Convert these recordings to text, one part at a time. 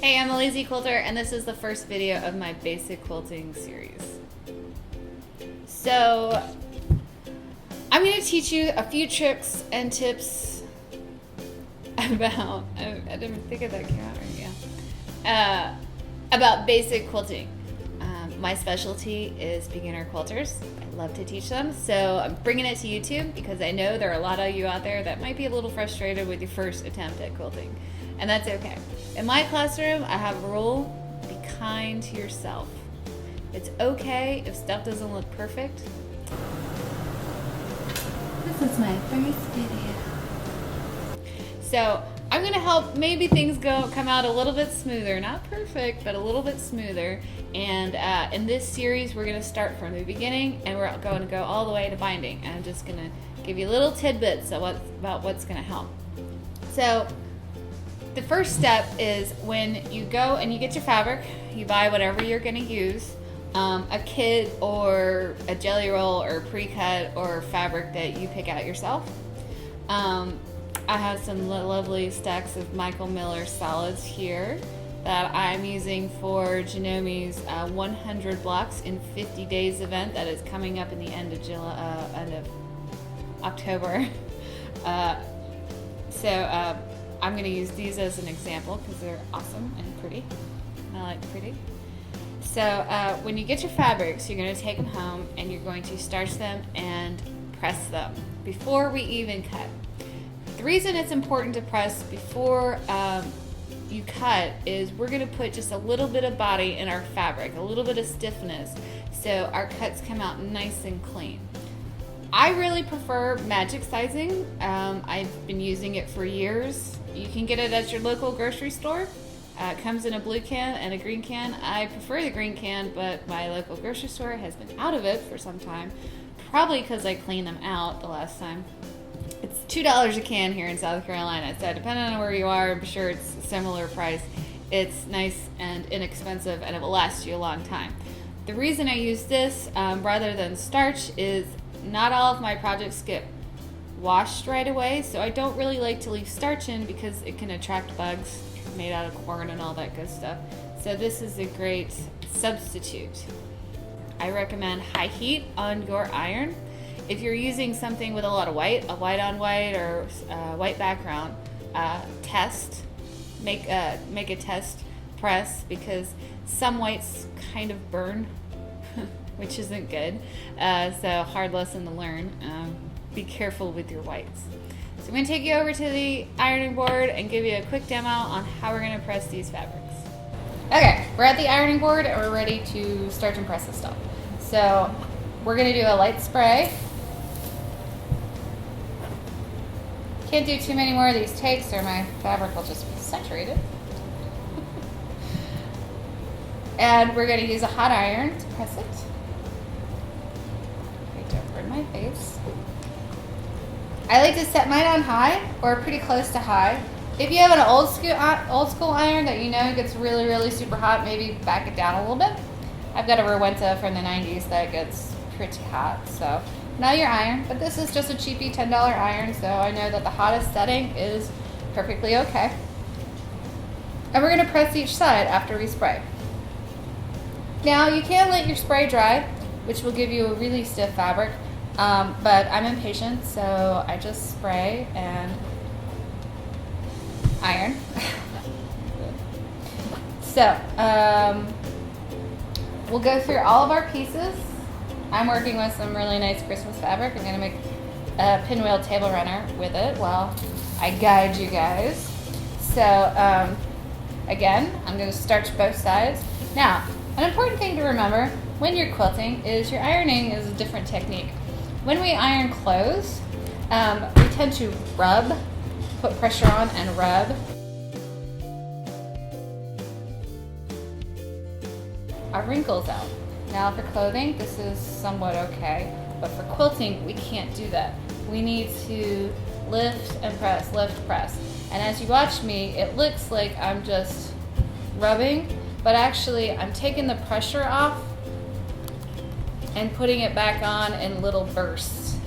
Hey, I'm a Lazy Quilter, and this is the first video of my basic quilting series. So, I'm going to teach you a few tricks and tips about, I didn't think of that camera, yeah. About basic quilting. My specialty is beginner quilters. I love to teach them, so I'm bringing it to YouTube because I know there are a lot of you out there that might be a little frustrated with your first attempt at quilting, and that's okay. In my classroom, I have a rule: be kind to yourself. It's okay if stuff doesn't look perfect. This is my first video. So I'm gonna help maybe things come out a little bit smoother. Not perfect, but a little bit smoother. And in this series, we're gonna start from the beginning and we're going to go all the way to binding. And I'm just gonna give you little tidbits about what's gonna help. So the first step is when you go and you get your fabric, you buy whatever you're gonna use, a kit or a jelly roll or pre-cut or fabric that you pick out yourself. I have some lovely stacks of Michael Miller solids here that I'm using for Janomi's 100 blocks in 50 days event that is coming up in the end of October. I'm going to use these as an example because they're awesome and pretty. I like pretty. So when you get your fabrics, you're going to take them home and you're going to starch them and press them before we even cut. The reason it's important to press before you cut is we're going to put just a little bit of body in our fabric, a little bit of stiffness, so our cuts come out nice and clean. I really prefer magic sizing. I've been using it for years. You can get it at your local grocery store. It comes in a blue can and a green can. I prefer the green can, but my local grocery store has been out of it for some time, probably because I cleaned them out the last time. It's $2 a can here in South Carolina, so depending on where you are, I'm sure it's a similar price. It's nice and inexpensive, and it will last you a long time. The reason I use this rather than starch is not all of my projects get washed right away, so I don't really like to leave starch in because it can attract bugs made out of corn and all that good stuff. So this is a great substitute. I recommend high heat on your iron. If you're using something with a lot of white, a white on white or white background, make a test press because some whites kind of burn, which isn't good. So hard lesson to learn. Be careful with your whites. So I'm going to take you over to the ironing board and give you a quick demo on how we're going to press these fabrics. Okay, we're at the ironing board and we're ready to starch and press this stuff. So we're going to do a light spray. Can't do too many more of these takes or my fabric will just be saturated. And we're going to use a hot iron to press it. Okay, don't burn my face. I like to set mine on high or pretty close to high. If you have an old school iron that you know gets really, really super hot, maybe back it down a little bit. I've got a Rowenta from the 90s that gets pretty hot, so not your iron, but this is just a cheapy $10 iron, so I know that the hottest setting is perfectly okay. And we're going to press each side after we spray. Now you can let your spray dry, which will give you a really stiff fabric, but I'm impatient, so I just spray and iron. So we'll go through all of our pieces. I'm working with some really nice Christmas fabric. I'm going to make a pinwheel table runner with it while I guide you guys. So again, I'm going to starch both sides. Now, an important thing to remember when you're quilting is your ironing is a different technique. When we iron clothes, we tend to rub, put pressure on and rub. Our wrinkles out. Now for clothing, this is somewhat okay, but for quilting, we can't do that. We need to lift and press, lift, press. And as you watch me, it looks like I'm just rubbing, but actually I'm taking the pressure off and putting it back on in little bursts.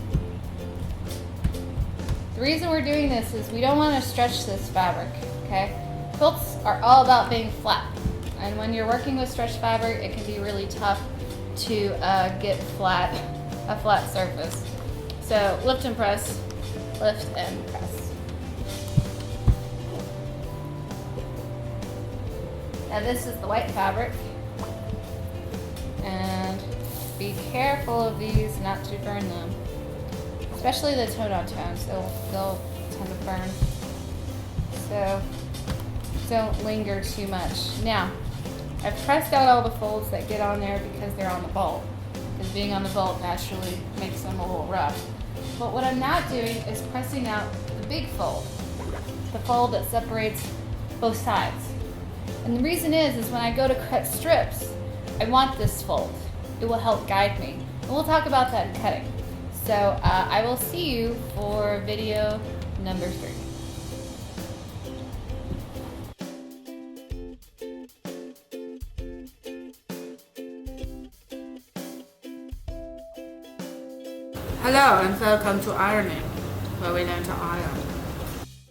The reason we're doing this is we don't want to stretch this fabric, okay? Quilts are all about being flat. And when you're working with stretch fabric, it can be really tough to get a flat surface. So lift and press, lift and press. Now this is the white fabric. And be careful of these not to burn them. Especially the tone-on tones, they'll tend to burn. So don't linger too much. Now, I've pressed out all the folds that get on there because they're on the bolt. Because being on the bolt naturally makes them a little rough. But what I'm not doing is pressing out the big fold. The fold that separates both sides. And the reason is when I go to cut strips, I want this fold. It will help guide me. And we'll talk about that in cutting. So I will see you for video number 3. Hello and welcome to ironing, where we learn to iron.